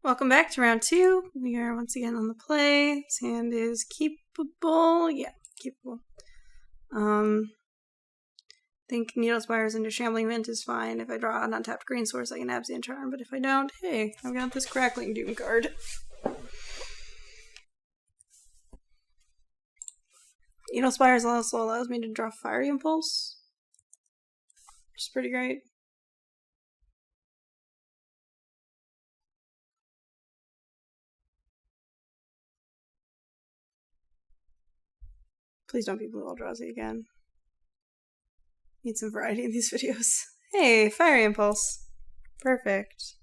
Welcome back to round 2. We are once again on the play. This hand is keepable. Yeah, keepable. I think Needle Spires into Shambling Vent is fine. If I draw an untapped green source, I can Abzan Charm, but if I don't, hey, I've got this Crackling Doom card. Needle Spires also allows me to draw Fiery Impulse, which is pretty great. Please don't be blue Eldrazi again. Need some variety in these videos. Hey, Fiery Impulse. Perfect.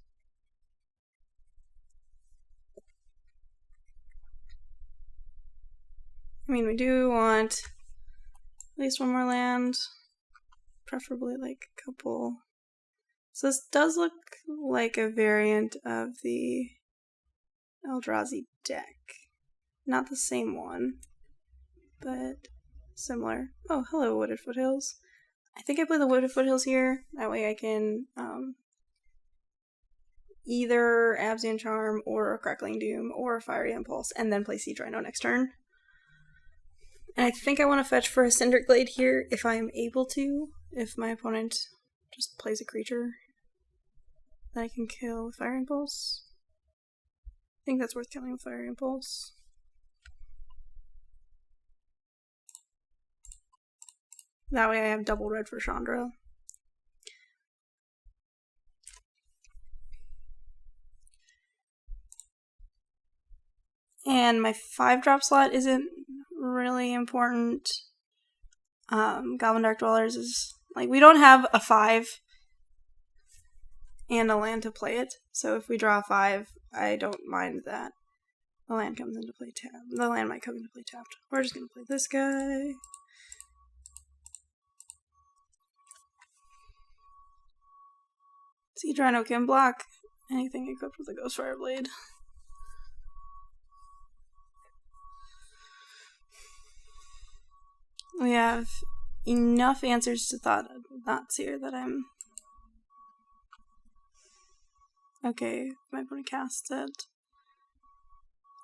I mean, we do want at least one more land. Preferably like a couple. So this does look like a variant of the Eldrazi deck. Not the same one, but similar. Oh, hello, Wooded Foothills. I think I play the Wooded Foothills here. That way I can either Abzan Charm or a Crackling Doom or a Fiery Impulse and then play Siege Rhino next turn. And I think I want to fetch for a Cinder Glade here if I'm able to. If my opponent just plays a creature that I can kill with Fire Impulse. I think that's worth killing with Fire Impulse. That way I have double red for Chrandra. And my 5-drop slot isn't really important. Goblin Dark-Dwellers is like, we don't have a 5 and a land to play it, so if we draw a 5, I don't mind that. The land comes into play tapped. The land might come into play tapped. We're just gonna play this guy. Siege Rhino can block anything equipped with a Ghostfire Blade. We have enough answers to thoughts here that I'm okay. My opponent casts it.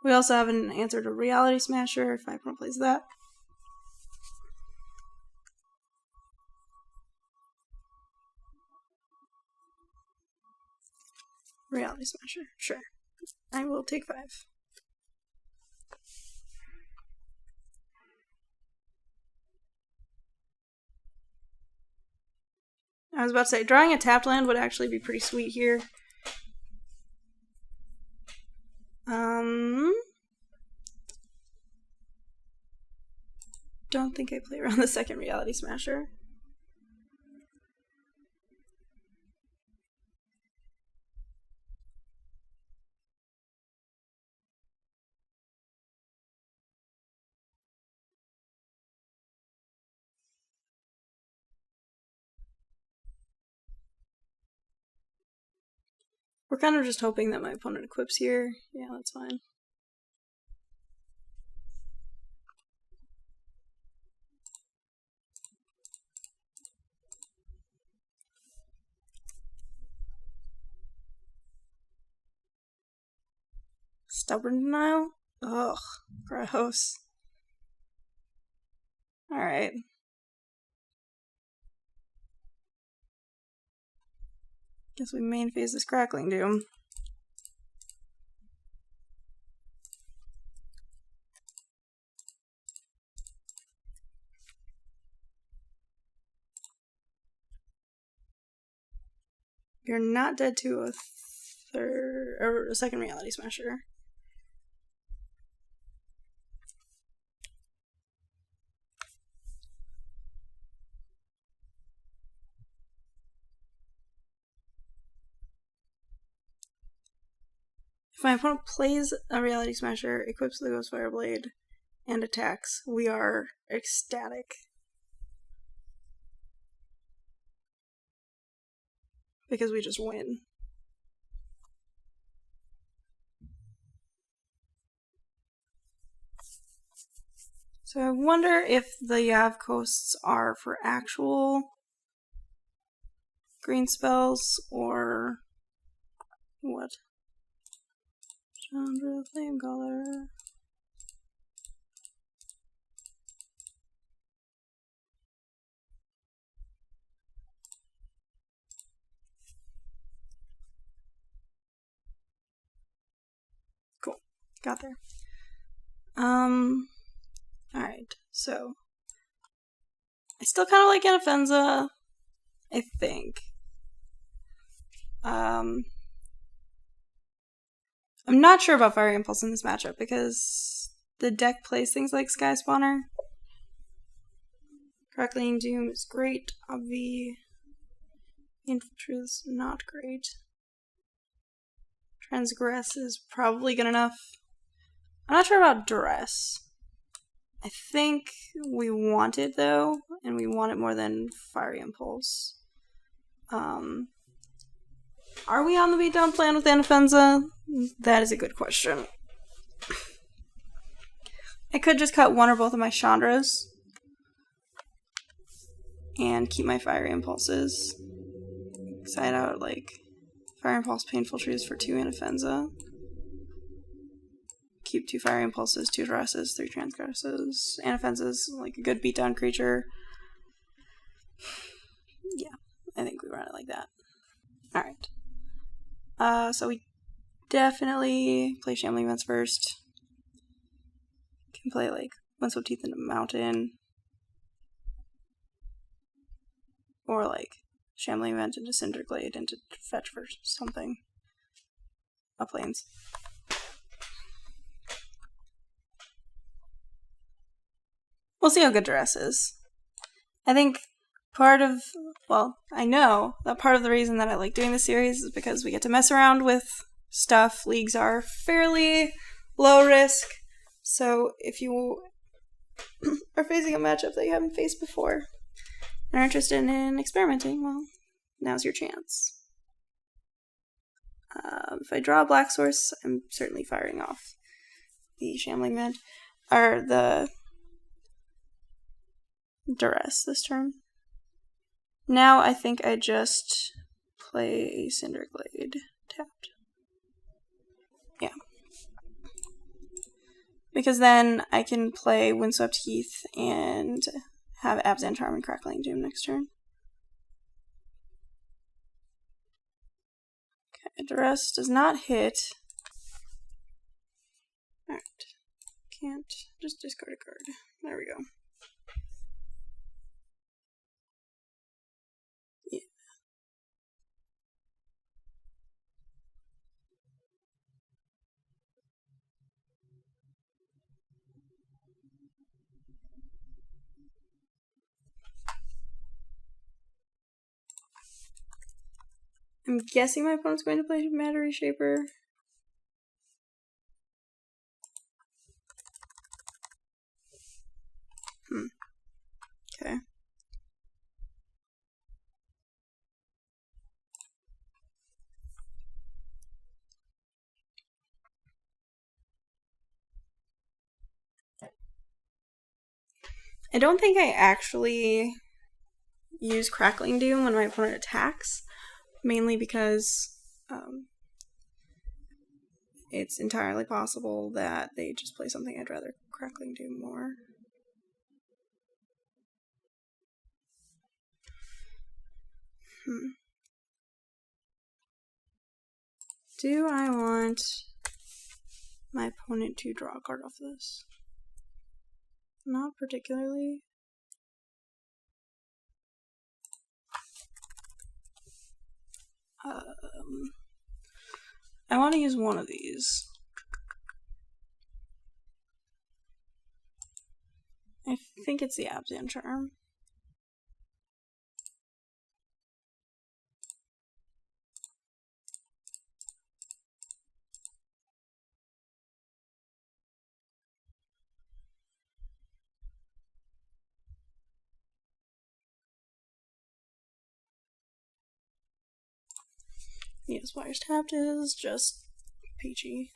We also have an answer to Reality Smasher if my opponent plays that. Reality Smasher, sure. I will take 5. I was about to say, drawing a tapped land would actually be pretty sweet here. Don't think I play around the second Reality Smasher. We're kind of just hoping that my opponent equips here. Yeah, that's fine. Stubborn Denial? Ugh, gross. Alright. Guess we main phase this Crackling Doom. You're not dead to a third or a second Reality Smasher. If my opponent plays a Reality Smasher, equips the Ghostfire Blade, and attacks, we are ecstatic. Because we just win. So I wonder if the Yav coasts are for actual green spells or what? Chrandra, Flamecaller. Cool. Got there. Alright, so I still kind of like Anafenza, I think. I'm not sure about Fire Impulse in this matchup because the deck plays things like Sky Spawner. Crackling Doom is great. Obvi. Infiltrate is not great. Transgress is probably good enough. I'm not sure about Duress. I think we want it though, and we want it more than Fire Impulse. Are we on the beatdown plan with Anafenza? That is a good question. I could just cut one or both of my Chandras and keep my Fire Impulses. Side out like Fire Impulse, Painful Truths for 2 Anafenza. Keep 2 Fire Impulses, 2 Duresses, 3 Transgresses. Anafenza's like a good beatdown creature. Yeah, I think we run it like that. Alright. So we definitely play Shambling Vents first. Can play like Windswept Heath into Mountain. Or like Shambling Vent into Cinder Glade into fetch for something. Plains. We'll see how good Duress is. I think I know that part of the reason that I like doing this series is because we get to mess around with stuff. Leagues are fairly low risk, so if you are facing a matchup that you haven't faced before and are interested in experimenting, well, now's your chance. If I draw a black source, I'm certainly firing off the Shambling Vent, or the Duress this turn. Now I think I just play a Cinder Glade tapped. Yeah. Because then I can play Windswept Heath and have Abzan Charm and Crackling Doom next turn. Okay, Duress does not hit. Alright. Can't just discard a card. There we go. I'm guessing my opponent's going to play Matter Reshaper. Okay. I don't think I actually use Crackling Doom when my opponent attacks, mainly because it's entirely possible that they just play something I'd rather Crackling Doom more. Do I want my opponent to draw a card off this? Not particularly. I want to use one of these. I think it's the Abzan Charm. Needle Spires tapped is just peachy.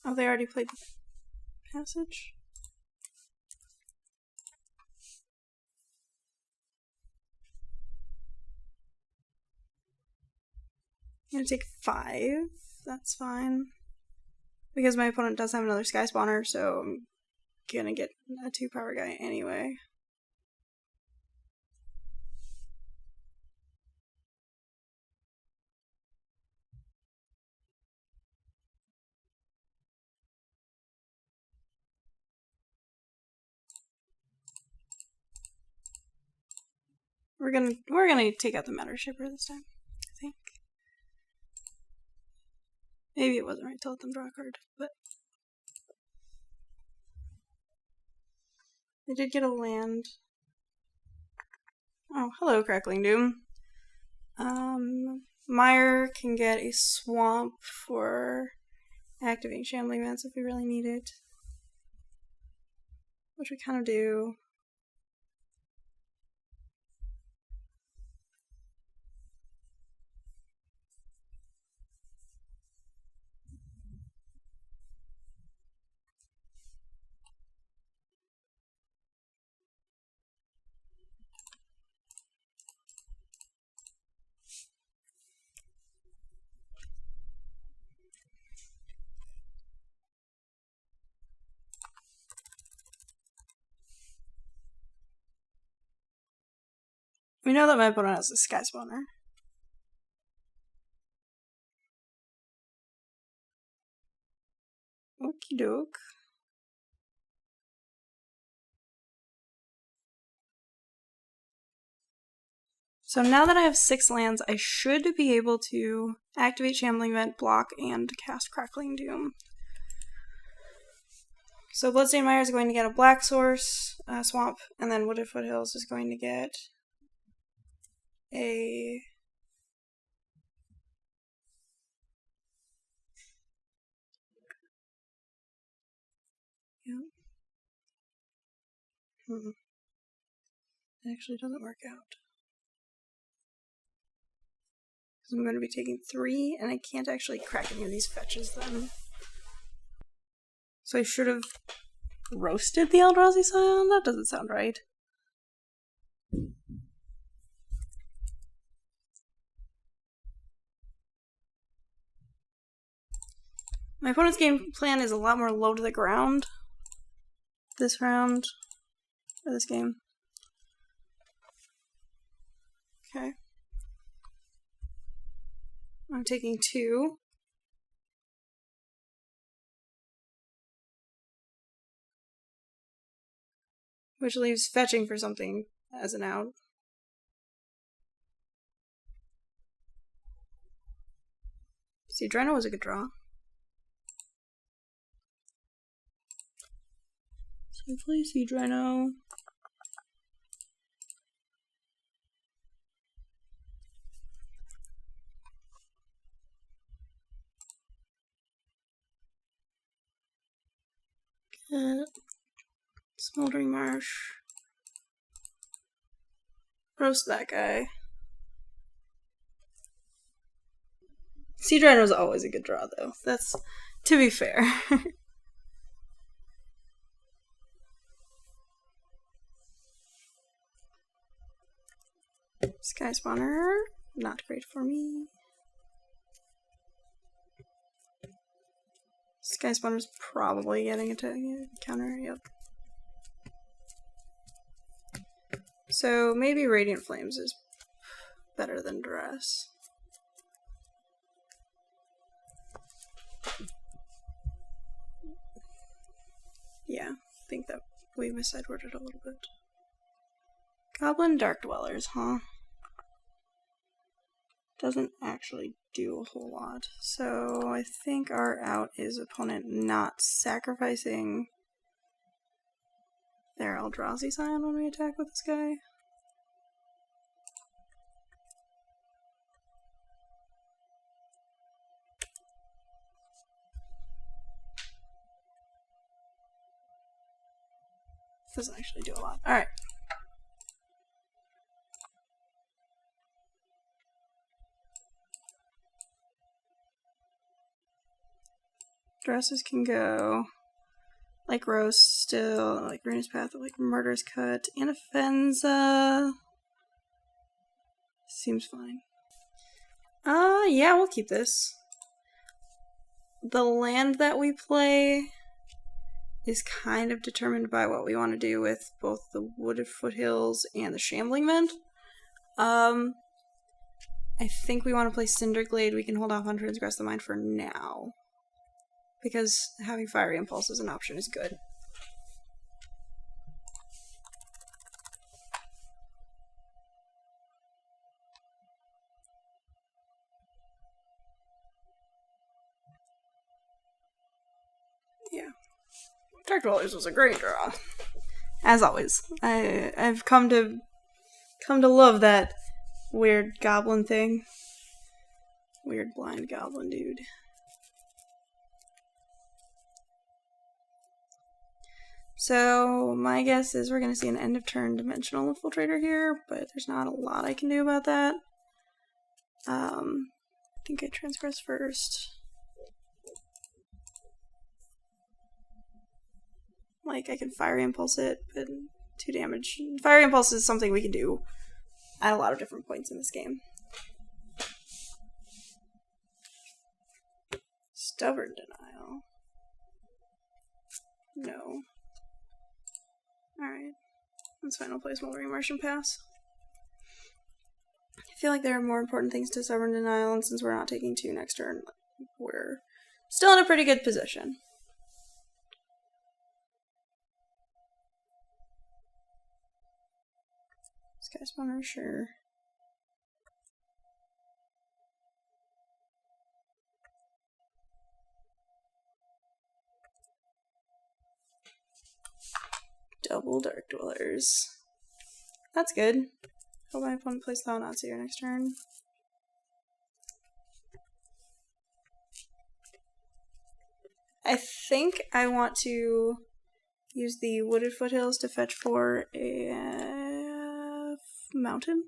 Oh, they already played Passage? gonna take 5. That's fine. Because my opponent does have another Sky Spawner, so I'm gonna get a 2-power guy anyway. We're gonna take out the Matter Shipper this time, I think. Maybe it wasn't right to let them draw a card, but they did get a land. Oh, hello, Crackling Doom. Mire can get a swamp for activating Shambling Vents if we really need it. Which we kind of do. We know that my opponent has a Sky Spawner. Okie doke. So now that I have 6 lands, I should be able to activate Shambling Vent, block, and cast Crackling Doom. So Bloodstained Mire is going to get a black source, swamp, and then Wooded Foothills is going to get a It actually doesn't work out. So I'm going to be taking 3, and I can't actually crack any of these fetches then. So I should have roasted the Eldrazi Scion? That doesn't sound right. My opponent's game plan is a lot more low to the ground this round, or this game. Okay. I'm taking 2. Which leaves fetching for something as an out. Siege Rhino was a good draw. So play Siege Rhino. Ghet. Smoldering Marsh. Roast that guy. Siege Rhino is always a good draw, though. That's to be fair. Sky Spawner, not great for me. Sky Spawner's probably getting a counter, yep. So maybe Radiant Flames is better than Duress. Yeah, I think that we mis-sideboarded a little bit. Goblin Dark-Dwellers, huh? Doesn't actually do a whole lot. So I think our out is opponent not sacrificing their Eldrazi Scion when we attack with this guy. Doesn't actually do a lot. Alright. Dresses can go like Rose still, like Ruinous Path, like Murderous Cut. Anafenza seems fine. Yeah, we'll keep this. The land that we play is kind of determined by what we want to do with both the Wooded Foothills and the Shambling Vent. I think we want to play Cinder Glade. We can hold off on Transgress the Mind for now, because having Fiery Impulse as an option is good. Yeah. Dark-Dwellers was a great draw. As always. I've come to love that weird goblin thing. Weird blind goblin dude. So my guess is we're gonna see an end of turn dimensional infiltrator here, but there's not a lot I can do about that. I think I transgress first. Like, I can Fiery Impulse it, but 2 damage. Fiery Impulse is something we can do at a lot of different points in this game. Stubborn Denial. No. Alright. Let's fine, we'll play Smoldering Marsh and pass. I feel like there are more important things to Stubborn Denial, and since we're not taking 2 next turn, we're still in a pretty good position. Sky Spawner, sure. Double Dark-Dwellers. That's good. Hope my opponent plays Thalassar here next turn. I think I want to use the Wooded Foothills to fetch for a mountain.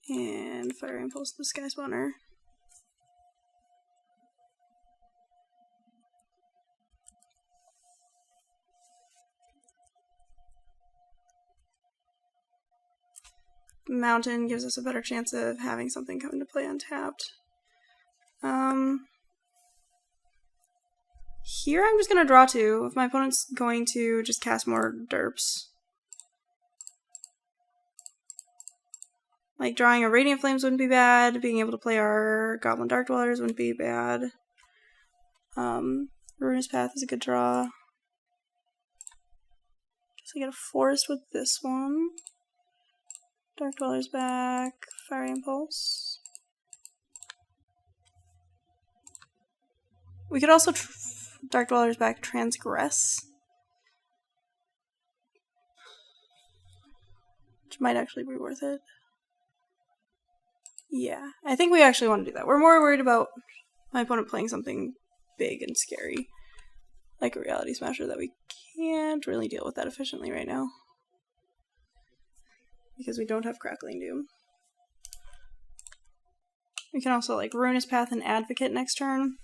And Fire Impulse the Sky Spawner. Mountain gives us a better chance of having something come into play untapped. Here I'm just going to draw 2. If my opponent's going to just cast more derps. Like, drawing a Radiant Flames wouldn't be bad. Being able to play our Goblin Dark-Dwellers wouldn't be bad. Ruinous Path is a good draw. Guess I get a forest with this one. Dark-Dwellers back. Fiery Impulse. We could also Dark-Dwellers back Transgress. Which might actually be worth it. Yeah, I think we actually want to do that. We're more worried about my opponent playing something big and scary, like a Reality Smasher, that we can't really deal with that efficiently right now. Because we don't have Crackling Doom. We can also like Ruinous Path and Advocate next turn.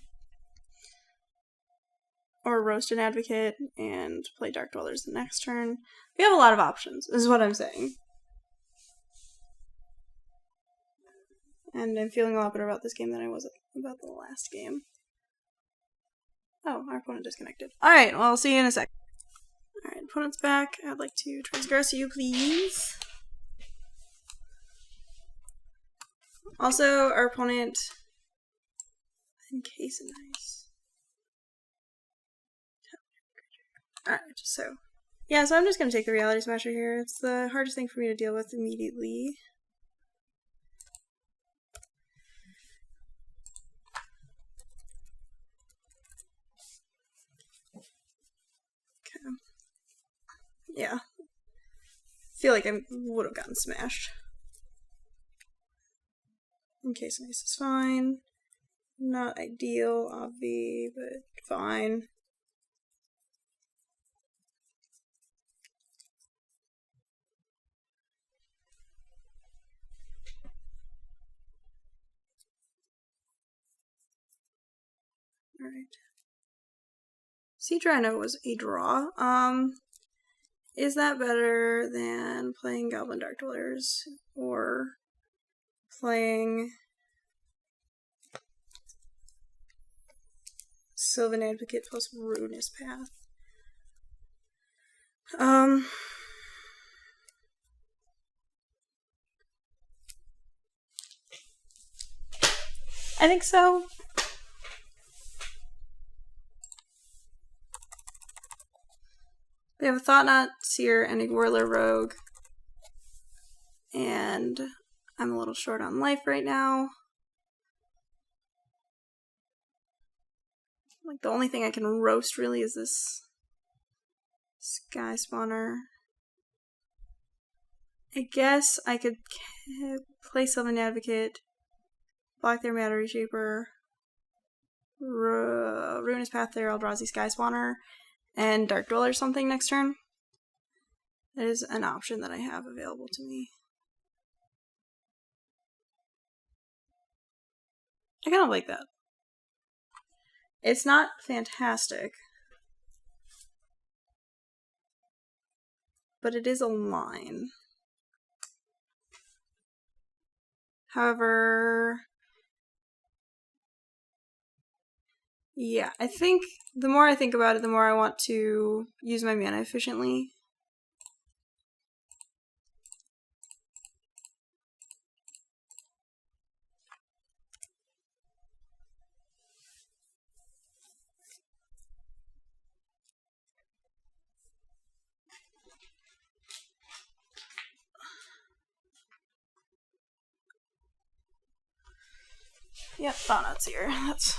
Or roast an Advocate and play Dark-Dwellers the next turn. We have a lot of options, is what I'm saying. And I'm feeling a lot better about this game than I was about the last game. Oh, our opponent disconnected. Alright, well, I'll see you in a sec. Alright, opponent's back. I'd like to transgress you, please. Also, our opponent... Encase and Ice. Alright, so... Yeah, so I'm just going to take the Reality Smasher here. It's the hardest thing for me to deal with immediately. Okay. Yeah. I feel like I would have gotten smashed. Encase and Ice is fine. Not ideal, obvi, but fine. Alright. Siege Rhino was a draw. is that better than playing Goblin Dark-Dwellers or playing Sylvan Advocate plus Ruinous Path? I think so. We have a Thought-Knot Seer and a Whirler Rogue. And I'm a little short on life right now. Like, the only thing I can roast really is this Sky Spawner. I guess I could play Sylvan Advocate, block their Matter Reshaper, Ruinous Path their Eldrazi Sky Spawner, and Dark Dweller something next turn. That is an option that I have available to me. I kind of like that. It's not fantastic, but it is a line. However, yeah, I think the more I think about it, the more I want to use my mana efficiently. Yep, Thought-Knot's here. That's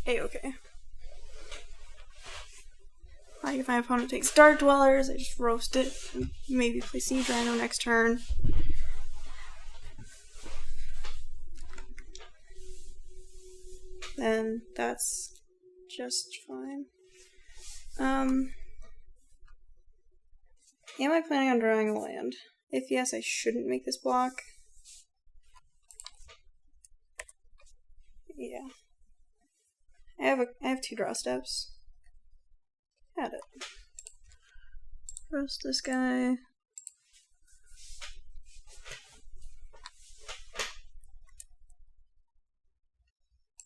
A-okay. Like if my opponent takes Dark Dwellers, I just roast it and maybe play Siege Rhino next turn. Then that's just fine. Am I planning on drawing a land? If yes, I shouldn't make this block. Yeah. I have 2 draw steps. Had it. Roast this guy.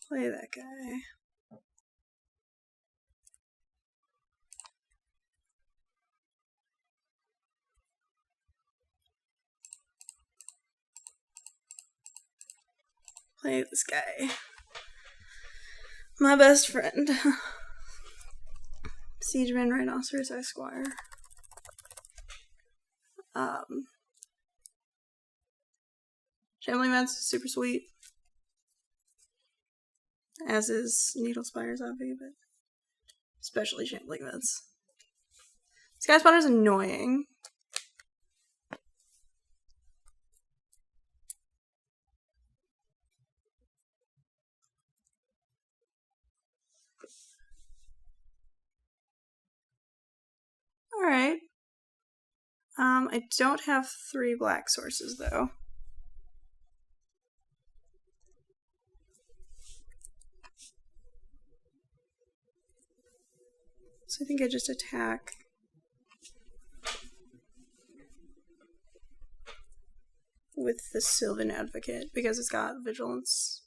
Play that guy. Play this guy. My best friend. Siegeman Rhinoceros Esquire. Shambling Vent's super sweet. As is Needle Spires, obviously, but especially Shambling Vents. Sky Spawner's annoying. Alright. I don't have 3 black sources, though. So I think I just attack. With the Sylvan Advocate, because it's got Vigilance.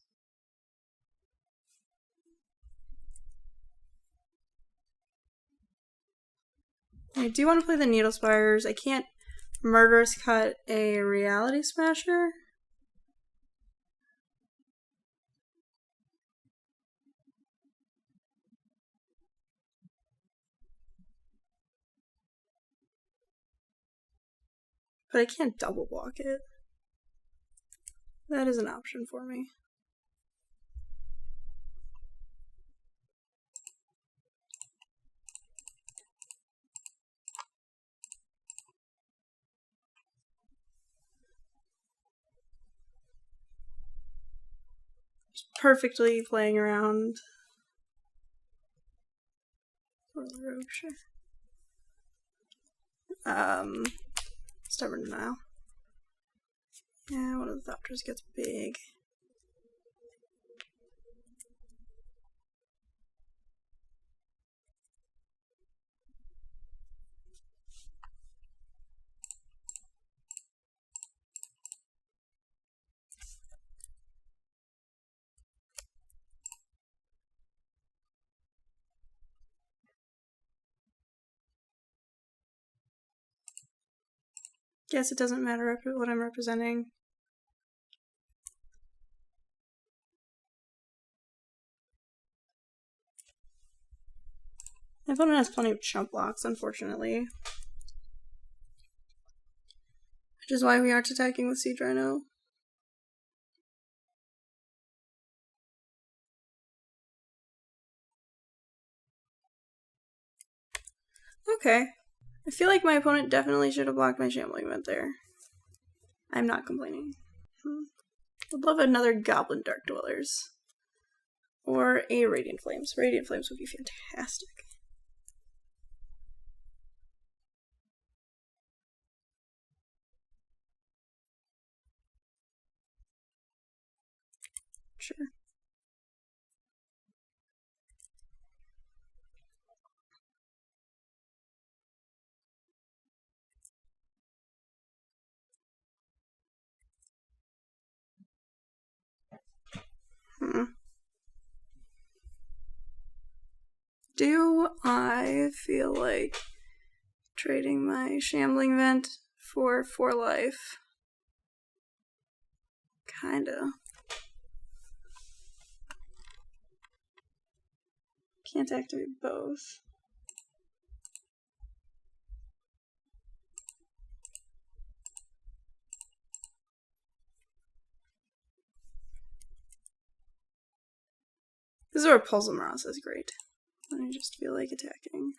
I do want to play the Needle Spires. I can't Murderous Cut a Reality Smasher. But I can't double block it. That is an option for me. Just perfectly playing around. Stubborn Denial. Yeah, one of the Thopters gets big. Guess it doesn't matter what I'm representing. My opponent has plenty of chump blocks, unfortunately. Which is why we aren't attacking with Siege Rhino. Okay. I feel like my opponent definitely should have blocked my Shambling Vent there. I'm not complaining. Would love another Goblin Dark-Dwellers. Or a Radiant Flames. Radiant Flames would be fantastic. Sure. Do I feel like trading my Shambling Vent for 4 life? Kinda. Can't activate both. This is where Puzzle Morass is great. I just feel like attacking.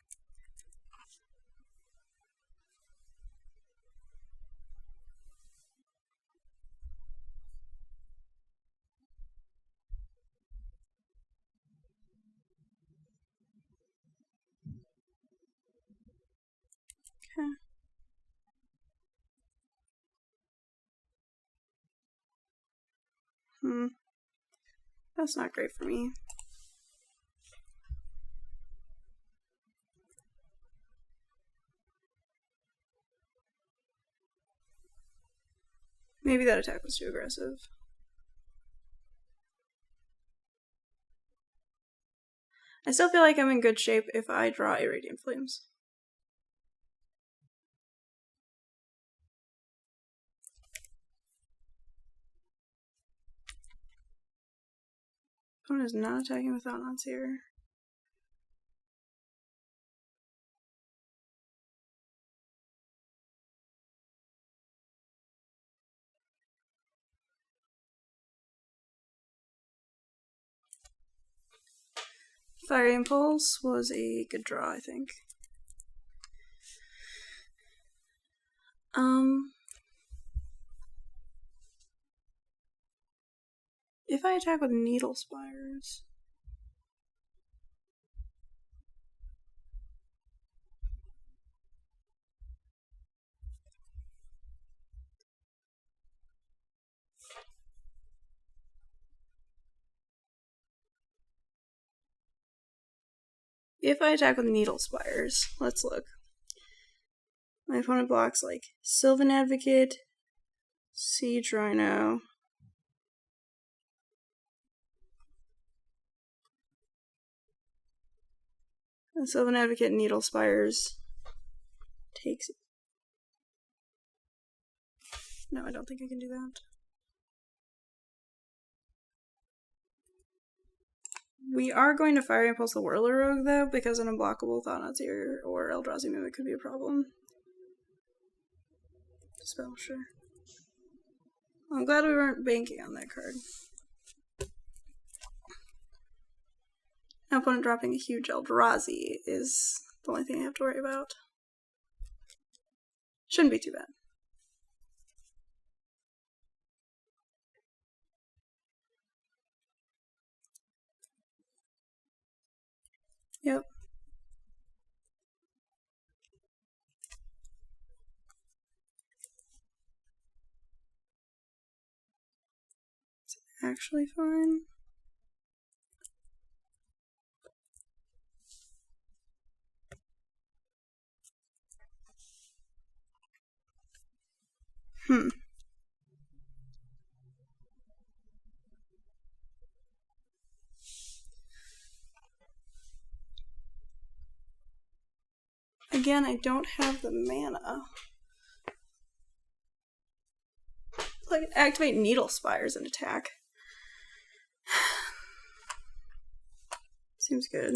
Okay. That's not great for me. Maybe that attack was too aggressive. I still feel like I'm in good shape if I draw a Radiant Flames. Opponent is not attacking with Outpost here. Fire Impulse was a good draw, I think. If I attack with Needle Spires... If I attack with Needle Spires, let's look. My opponent blocks like Sylvan Advocate, Siege Rhino, and Sylvan Advocate Needle Spires takes it. No, I don't think I can do that. We are going to Fire Impulse the Whirler Rogue, though, because an unblockable Thaught-Knot or Eldrazi Mimic could be a problem. Spell, sure. Well, I'm glad we weren't banking on that card. Now, opponent dropping a huge Eldrazi is the only thing I have to worry about. Shouldn't be too bad. Yep. It's actually fine. Again, I don't have the mana. activate Needle Spires and attack. Seems good.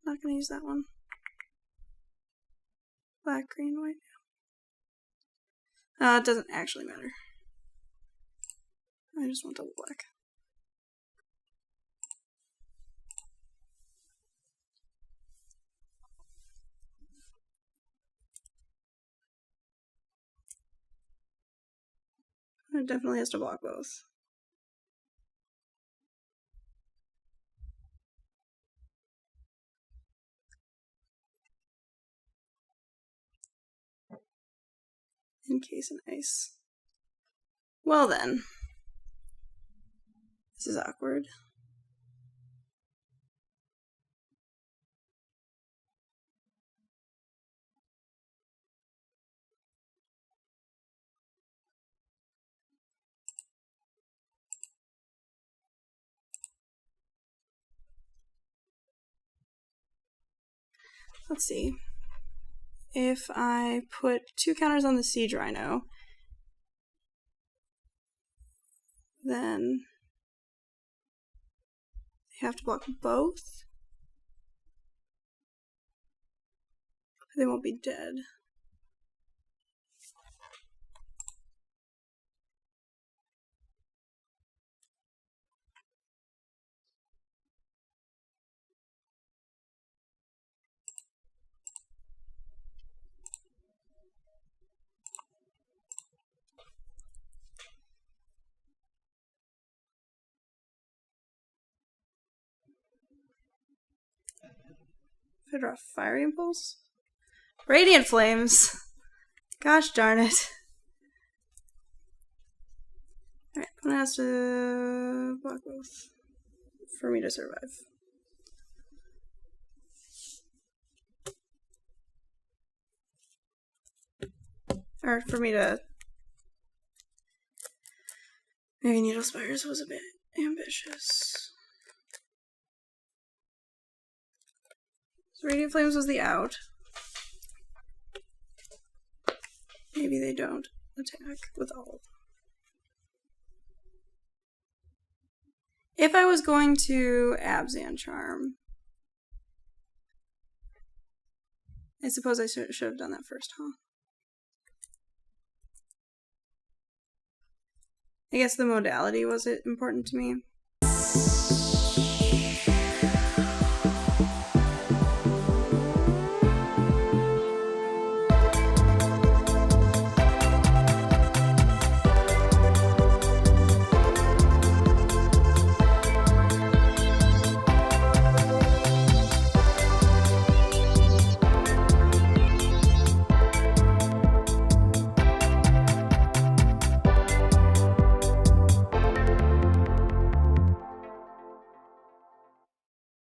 Not gonna use that one. Black, green, white. It doesn't actually matter. I just want double black. It definitely has to block both. Encase in ice. Well then. This is awkward. Let's see. If I put 2 counters on the Siege Rhino, then I have to block both. They won't be dead. If I draw Fiery Impulse? Radiant Flames! Gosh darn it. Alright, one has to block both for me to survive. Or for me to... Maybe Needle Spires was a bit ambitious. So Radiant Flames was the out. Maybe they don't attack with all. If I was going to Abzan Charm, I suppose I should have done that first, huh? I guess the modality was it important to me.